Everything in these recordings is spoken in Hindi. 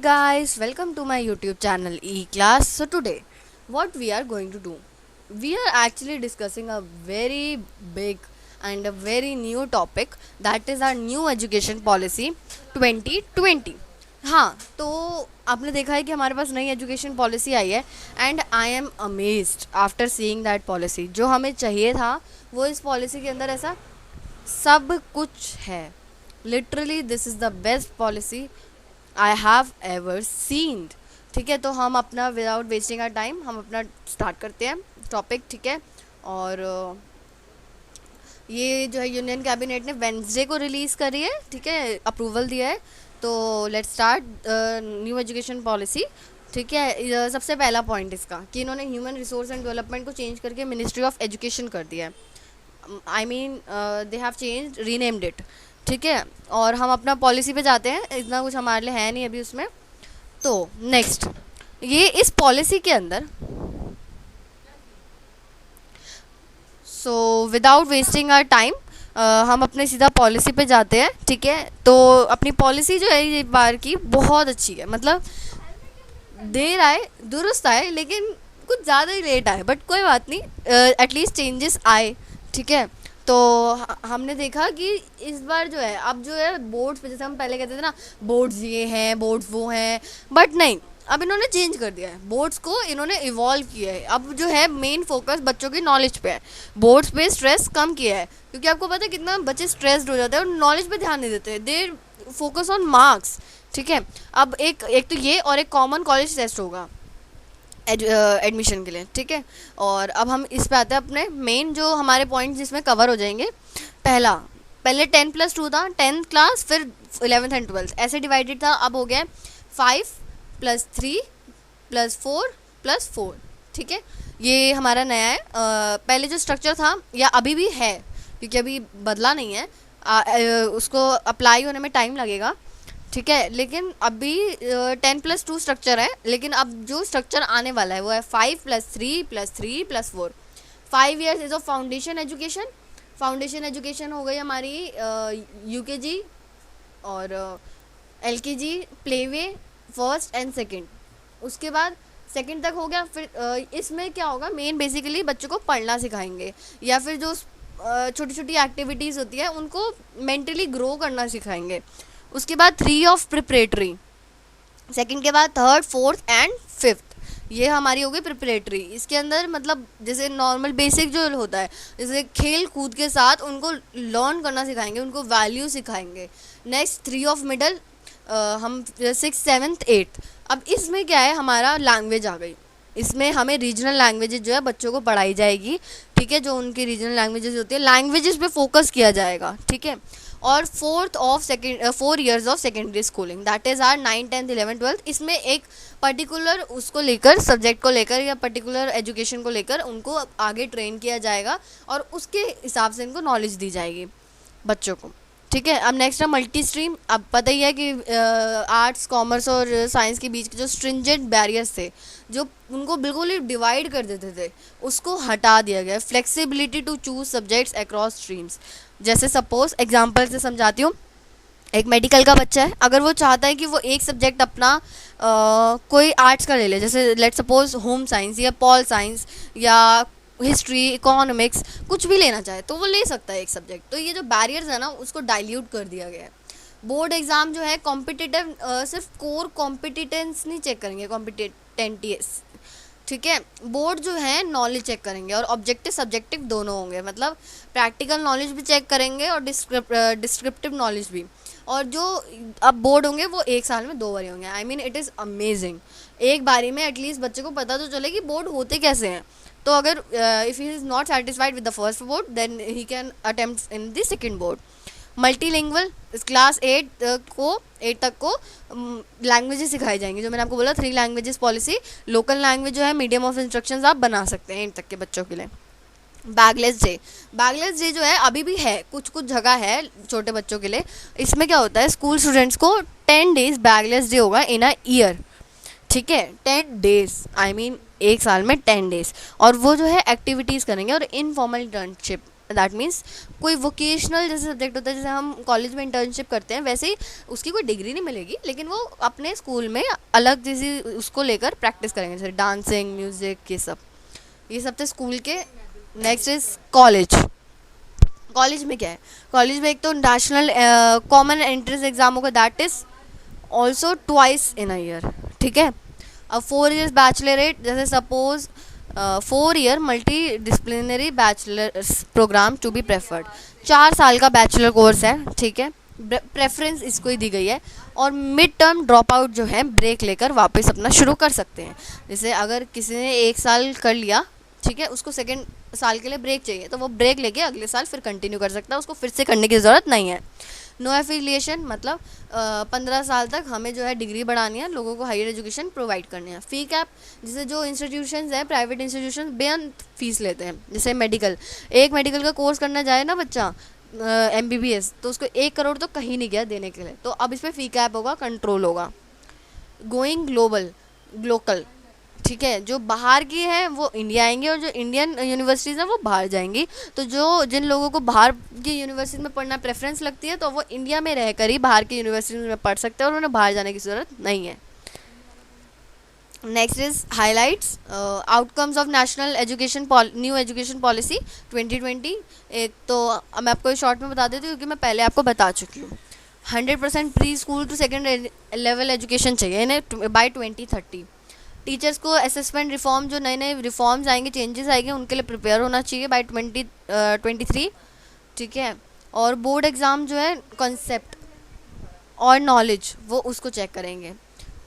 Guys, welcome to my YouTube channel E-Class. So today, what we are going to do? We are actually discussing a very big and a very new topic, that is our new education policy 2020. हाँ, तो आपने देखा है कि हमारे पास नई एजुकेशन पॉलिसी आई है and I am amazed after seeing that policy. जो हमें चाहिए था वो इस पॉलिसी के अंदर ऐसा सब कुछ है. Literally this is the best policy I have ever seen. ठीक है, तो हम अपना विदाउट वेस्टिंग आर टाइम हम अपना स्टार्ट करते हैं टॉपिक. ठीक है, और ये जो है यूनियन कैबिनेट ने वेंसडे को रिलीज़ करी है. ठीक है, अप्रूवल दिया है. तो let's start new education policy. ठीक है, सबसे पहला पॉइंट इसका कि इन्होंने ह्यूमन रिसोर्स एंड डेवलपमेंट को चेंज करके मिनिस्ट्री ऑफ एजुकेशन कर दिया है. I mean they have change renamed it. ठीक है, और हम अपना पॉलिसी पे जाते हैं. इतना कुछ हमारे लिए है नहीं अभी उसमें. तो नेक्स्ट, ये इस पॉलिसी के अंदर so without wasting our time हम अपने सीधा पॉलिसी पे जाते हैं. ठीक है, तो अपनी पॉलिसी जो है ये बार की बहुत अच्छी है. मतलब देर आए दुरुस्त आए, लेकिन कुछ ज़्यादा ही लेट आए, बट कोई बात नहीं, एटलीस्ट चेंजेस आए. ठीक है, तो हमने देखा कि इस बार जो है अब जो है बोर्ड्स पे, जैसे हम पहले कहते थे ना बोर्ड्स ये हैं बोर्ड्स वो हैं, बट नहीं, अब इन्होंने चेंज कर दिया है. बोर्ड्स को इन्होंने इवॉल्व किया है. अब जो है मेन फोकस बच्चों की नॉलेज पे है. बोर्ड्स पे स्ट्रेस कम किया है, क्योंकि आपको पता है कितना बच्चे स्ट्रेस्ड हो जाते हैं और नॉलेज पे ध्यान नहीं देते. They focus on marks. ठीक है, अब एक एक तो ये और एक कॉमन कॉलेज टेस्ट होगा एडमिशन के लिए. ठीक है, और अब हम इस पे आते हैं अपने मेन जो हमारे पॉइंट्स जिसमें कवर हो जाएंगे. पहले 10+2 था, 10th क्लास, फिर 11th एंड 12th ऐसे डिवाइडेड था. अब हो गया 5+3+4+4. ठीक है, ये हमारा नया है. पहले जो स्ट्रक्चर था या अभी भी है, क्योंकि अभी बदला नहीं है, उसको अप्लाई होने में टाइम लगेगा. ठीक है, लेकिन अभी 10+2 स्ट्रक्चर है, लेकिन अब जो स्ट्रक्चर आने वाला है वो है 5+3+3+4. 5 years is of foundation education. Foundation education हो गई हमारी UKG और LKG, play way, first and second. उसके बाद सेकेंड तक हो गया. फिर इसमें क्या होगा, मेन बेसिकली बच्चों को पढ़ना सिखाएंगे, या फिर जो छोटी छोटी एक्टिविटीज़ होती है उनको मेंटली ग्रो करना सिखाएंगे. उसके बाद 3 ऑफ प्रिपरेटरी. सेकंड के बाद थर्ड, फोर्थ एंड फिफ्थ, ये हमारी हो गई प्रिपरेटरी. इसके अंदर मतलब जैसे नॉर्मल बेसिक जो होता है, जैसे खेल कूद के साथ उनको लर्न करना सिखाएंगे, उनको वैल्यू सिखाएंगे. नेक्स्ट 3 ऑफ मिडल, हम 6, 7, 8. अब इसमें क्या है, हमारा लैंग्वेज आ गई. इसमें हमें रीजनल लैंग्वेजेस जो है बच्चों को पढ़ाई जाएगी. ठीक है, जो उनकी रीजनल लैंग्वेजेस होती है, लैंग्वेजेस पे फोकस किया जाएगा. ठीक है, और 4 years of secondary schooling, that is our 9, 10, 11, 12. इसमें एक पर्टिकुलर उसको लेकर, सब्जेक्ट को लेकर या पर्टिकुलर एजुकेशन को लेकर उनको आगे ट्रेन किया जाएगा और उसके हिसाब से इनको नॉलेज दी जाएगी बच्चों को. ठीक है, अब नेक्स्ट है मल्टी स्ट्रीम. अब पता ही है कि आर्ट्स, कॉमर्स और साइंस के बीच के जो स्ट्रिंजेंट बैरियर्स थे, जो उनको बिल्कुल ही डिवाइड कर देते थे, उसको हटा दिया गया. Flexibility to choose subjects across streams. जैसे सपोज एग्जांपल से समझाती हूँ, एक मेडिकल का बच्चा है, अगर वो चाहता है कि वो एक सब्जेक्ट अपना कोई आर्ट्स का ले ले, जैसे लेट सपोज होम साइंस या पॉल साइंस या हिस्ट्री, इकोनॉमिक्स, कुछ भी लेना चाहे तो वो ले सकता है एक सब्जेक्ट. तो ये जो बैरियर्स है ना, उसको डाइल्यूट कर दिया गया है. बोर्ड एग्ज़ाम जो है कॉम्पिटिटिव, सिर्फ कोर कॉम्पिटिटेंस नहीं चेक करेंगे, कॉम्पिटेंटीस. ठीक है, बोर्ड जो है नॉलेज चेक करेंगे और ऑब्जेक्टिव सब्जेक्टिव दोनों होंगे. मतलब प्रैक्टिकल नॉलेज भी चेक करेंगे और डिस्क्रिप्टिव नॉलेज भी. और जो अब बोर्ड होंगे वो एक साल में 2 बारी होंगे. I mean it is amazing. एक बारी में एटलीस्ट बच्चे को पता तो चले कि बोर्ड होते कैसे हैं. तो अगर if he is not satisfied with the first board, then he can attempt in the second board. Multilingual, class 8 तक को लैंग्वेजेस सिखाई जाएंगी. जो मैंने आपको बोला 3 लैंग्वेजेस पॉलिसी. लोकल लैंग्वेज जो है मीडियम ऑफ इंस्ट्रक्शंस आप बना सकते हैं 8 तक के बच्चों के लिए. बैगलेस डे जो है अभी भी है, कुछ कुछ जगह है छोटे बच्चों के लिए. इसमें क्या होता है, स्कूल स्टूडेंट्स को 10 days बैगलेस डे होगा इन अ ईयर. ठीक है, 10 days, आई मीन एक साल में 10 days. और वो जो है एक्टिविटीज़ करेंगे और इनफॉर्मल इंटर्नशिप दैट मीन्स कोई वोकेशनल जैसे सब्जेक्ट होता है, जैसे हम कॉलेज में इंटर्नशिप करते हैं वैसे ही उसकी कोई डिग्री नहीं मिलेगी, लेकिन वो अपने स्कूल में अलग जैसे उसको लेकर प्रैक्टिस करेंगे, जैसे डांसिंग, म्यूज़िक, ये सब थे स्कूल के। Next is college. कॉलेज में क्या है, कॉलेज में एक तो नेशनल कॉमन एंट्रेंस एग्जाम होगा, that is also twice in a year, ठीक है। अब 4 years बैचलरेट, जैसे suppose 4 year multidisciplinary bachelor programme to be preferred, 4 साल का बैचलर कोर्स है, ठीक है, प्रेफरेंस इसको ही दी गई है। और मिड टर्म ड्रॉप आउट जो है ब्रेक लेकर वापस अपना शुरू कर सकते हैं, जैसे अगर किसी ने 1 साल कर लिया, ठीक है, उसको सेकेंड साल के लिए ब्रेक चाहिए तो वो ब्रेक लेके अगले साल फिर कंटिन्यू कर सकता है, उसको फिर से करने की ज़रूरत नहीं है। नो एफिलिएशन मतलब 15 साल तक हमें जो है डिग्री बढ़ानी है, लोगों को हायर एजुकेशन प्रोवाइड करनी है। फ़ी कैप, जैसे जो इंस्टीट्यूशंस हैं प्राइवेट इंस्टीट्यूशन बेअंत फीस लेते हैं, जैसे मेडिकल, एक मेडिकल का कोर्स करना जाए ना बच्चा MBBS, तो उसको 1 करोड़ तो कहीं नहीं गया देने के लिए, तो अब इस पर फ़ी कैप होगा, कंट्रोल होगा। गोइंग ग्लोबल, ग्लोकल, ठीक है, जो बाहर की है वो इंडिया आएंगे और जो इंडियन यूनिवर्सिटीज़ हैं वो बाहर जाएंगी। तो जिन लोगों को बाहर की यूनिवर्सिटी में पढ़ना प्रेफरेंस लगती है तो वो इंडिया में रहकर ही बाहर की यूनिवर्सिटी में पढ़ सकते हैं और उन्हें बाहर जाने की ज़रूरत नहीं है। Next is highlights outcomes of national education new education policy 2020। एक तो मैं आपको शॉर्ट में बता देती हूँ क्योंकि मैं पहले आपको बता चुकी हूँ। 100% preschool to second level education चाहिए इन्हें बाय 2030। टीचर्स को असेसमेंट रिफॉर्म, जो नए नए रिफॉर्म्स आएंगे, चेंजेस आएंगे, उनके लिए प्रिपेयर होना चाहिए बाय 2023, ठीक है। और बोर्ड एग्ज़ाम जो है कॉन्सेप्ट और नॉलेज वो उसको चेक करेंगे,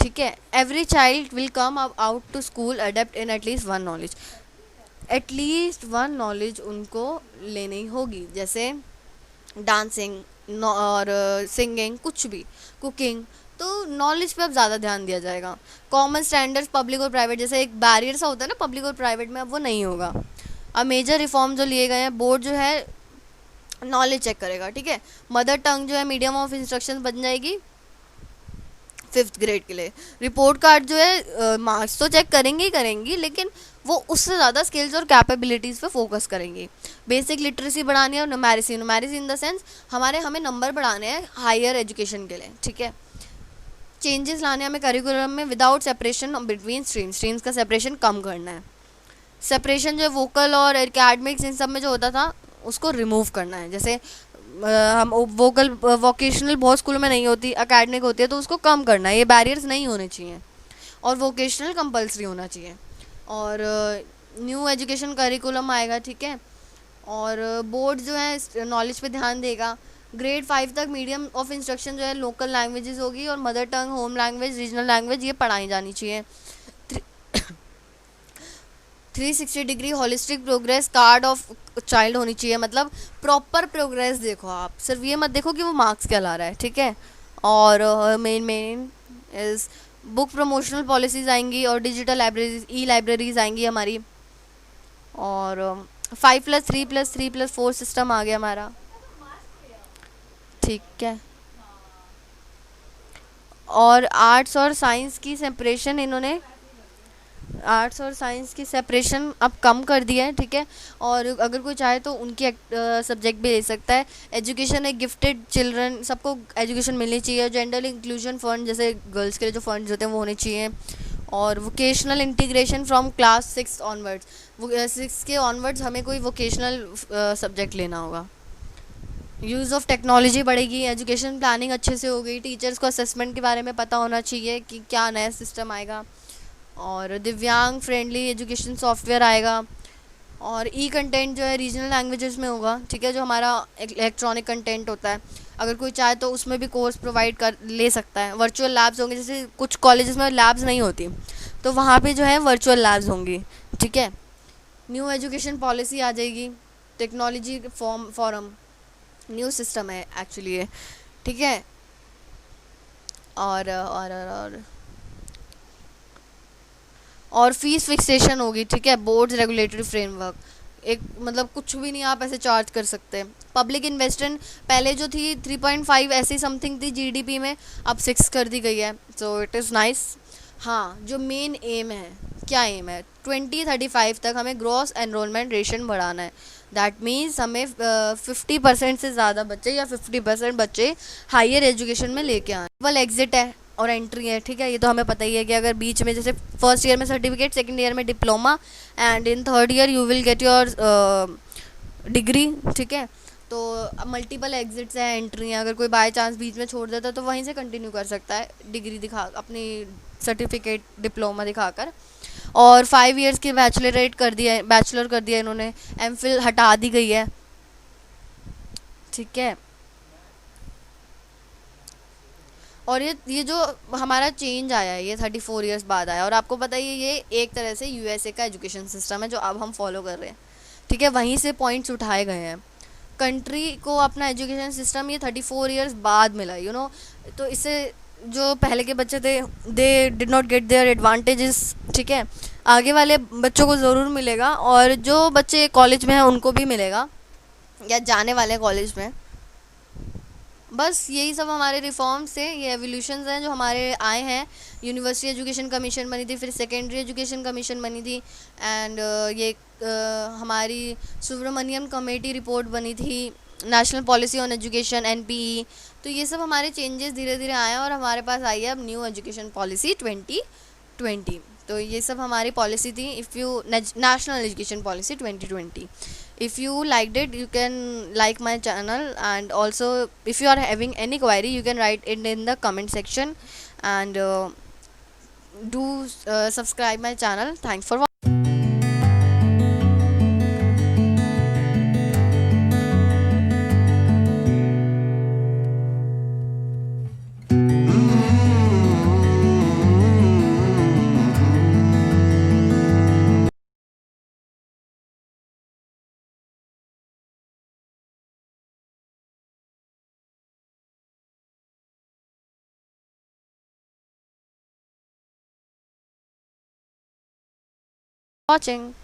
ठीक है। Every child will come out to school adept in at least one knowledge, at least one knowledge उनको लेनी होगी, जैसे डांसिंग और सिंगिंग, कुछ भी, कुकिंग, तो नॉलेज पे अब ज़्यादा ध्यान दिया जाएगा। कॉमन स्टैंडर्ड्स पब्लिक और प्राइवेट, जैसे एक बैरियर सा होता है ना पब्लिक और प्राइवेट में, अब वो नहीं होगा। अब मेजर रिफॉर्म जो लिए गए हैं, बोर्ड जो है नॉलेज चेक करेगा, ठीक है। मदर टंग जो है मीडियम ऑफ इंस्ट्रक्शन बन जाएगी 5th ग्रेड के लिए। रिपोर्ट कार्ड जो है मार्क्स तो चेक करेंगे ही करेंगी, लेकिन वो उससे ज़्यादा स्किल्स और कैपेबिलिटीज़ पे फोकस करेंगी। बेसिक लिटरेसी बढ़ानी है और न्यूमेरिसी इन द सेंस हमें नंबर बढ़ाने हैं हायर एजुकेशन के लिए, ठीक है। चेंजेस लाने हमें करिकुलम में विदाउट सेपरेशन बिटवीन स्ट्रीम्स का सेपरेशन कम करना है। सेपरेशन जो है वोकल और एकेडमिक्स इन सब में जो होता था उसको रिमूव करना है, जैसे हम वोकल वोकेशनल बहुत स्कूलों में नहीं होती, एकेडमिक होती है, तो उसको कम करना है, ये बैरियर्स नहीं होने चाहिए, और वोकेशनल कंपलसरी होना चाहिए। और न्यू एजुकेशन करिकुलम आएगा, ठीक है। और बोर्ड जो है नॉलेज पे ध्यान देगा। ग्रेड 5 तक मीडियम ऑफ इंस्ट्रक्शन जो है लोकल लैंग्वेजेस होगी, और mother tongue, home language, regional language ये पढ़ाई जानी चाहिए। 360 degree holistic progress card of child होनी चाहिए, मतलब प्रॉपर प्रोग्रेस देखो आप, सिर्फ ये मत देखो कि वो मार्क्स क्या ला रहा है, ठीक है। और main is book promotional policies आएंगी और डिजिटल लाइब्रेरीज, लाइब्रेरीज आएंगी हमारी। और 5+3+3+4 सिस्टम आ गया हमारा, ठीक है। और आर्ट्स और साइंस की सेपरेशन अब कम कर दिया है, ठीक है। और अगर कोई चाहे तो उनकी सब्जेक्ट भी ले सकता है। एजुकेशन है, गिफ्टेड चिल्ड्रन सबको एजुकेशन मिलनी चाहिए। जेंडर इंक्लूजन फंड, जैसे गर्ल्स के लिए जो फंड्स होते हैं वो होने चाहिए। और vocational integration from class 6 onwards, 6 के ऑनवर्ड्स हमें कोई वोकेशनल सब्जेक्ट लेना होगा। यूज़ ऑफ टेक्नोलॉजी बढ़ेगी, एजुकेशन प्लानिंग अच्छे से हो गई, टीचर्स को असेसमेंट के बारे में पता होना चाहिए कि क्या नया सिस्टम आएगा। और दिव्यांग फ्रेंडली एजुकेशन सॉफ्टवेयर आएगा। और कंटेंट जो है रीजनल लैंग्वेजेस में होगा, ठीक है, जो हमारा इलेक्ट्रॉनिक कंटेंट होता है, अगर कोई चाहे तो उसमें भी कोर्स प्रोवाइड कर ले सकता है। वर्चुअल लैब्स होंगे, जैसे कुछ कॉलेजेस में लैब्स नहीं होती तो वहाँ पे जो है वर्चुअल लैब्स होंगी, ठीक है। न्यू एजुकेशन पॉलिसी आ जाएगी, टेक्नोलॉजी फॉरम न्यू सिस्टम है एक्चुअली ये, ठीक है। और फीस फिक्सेशन होगी, ठीक है। बोर्ड्स रेगुलेटरी फ्रेमवर्क, एक मतलब कुछ भी नहीं आप ऐसे चार्ज कर सकते। पब्लिक इन्वेस्टमेंट पहले जो थी 3.5 ऐसी समथिंग थी जीडीपी में, अब 6 कर दी गई है, सो इट इज़ नाइस। हाँ, जो मेन एम है, क्या एम है, 2035 तक हमें ग्रॉस एनरोलमेंट रेशन बढ़ाना है। दैट मीन्स हमें 50% से ज़्यादा बच्चे या 50% बच्चे हायर एजुकेशन में लेके आए। केवल एग्जिट है और एंट्री है, ठीक है, ये तो हमें पता ही है कि अगर बीच में जैसे फर्स्ट ईयर में सर्टिफिकेट, सेकंड ईयर में diploma and in third year you will get your degree, ठीक है। तो मल्टीपल एग्जिट्स हैं, एंट्री हैं, अगर कोई बाय चांस बीच में छोड़ देता है तो वहीं से कंटिन्यू कर सकता है डिग्री दिखा अपनी सर्टिफिकेट डिप्लोमा दिखाकर। और 5 इयर्स की बैचलरेट कर दिया है, बैचलर कर दिया इन्होंने, एमफिल हटा दी गई है, ठीक है। और ये जो हमारा चेंज आया है ये 34 इयर्स बाद आया, और आपको पता ही है ये एक तरह से यूएसए का एजुकेशन सिस्टम है जो अब हम फॉलो कर रहे हैं, ठीक है। वहीं से पॉइंट्स उठाए गए हैं। कंट्री को अपना एजुकेशन सिस्टम ये 34 इयर्स बाद मिला, तो इससे जो पहले के बच्चे थे they did not get their advantages, ठीक है। आगे वाले बच्चों को ज़रूर मिलेगा, और जो बच्चे कॉलेज में हैं उनको भी मिलेगा, या जाने वाले कॉलेज में। बस यही सब हमारे रिफॉर्म्स थे, ये एवोल्यूशंस हैं जो हमारे आए हैं। यूनिवर्सिटी एजुकेशन कमीशन बनी थी, फिर सेकेंडरी एजुकेशन कमीशन बनी थी, एंड ये हमारी सुब्रमण्यम कमेटी रिपोर्ट बनी थी, national policy on education NPE. तो ये सब हमारे चेंजेस धीरे धीरे आए हैं, और हमारे पास आई है अब न्यू एजुकेशन पॉलिसी 2020। तो ये सब हमारी पॉलिसी थी, if you national education policy 2020। if you liked it you can like my channel, and also if you are having any query you can write it in the comment section, and do subscribe my channel. Thanks for watching. Watching.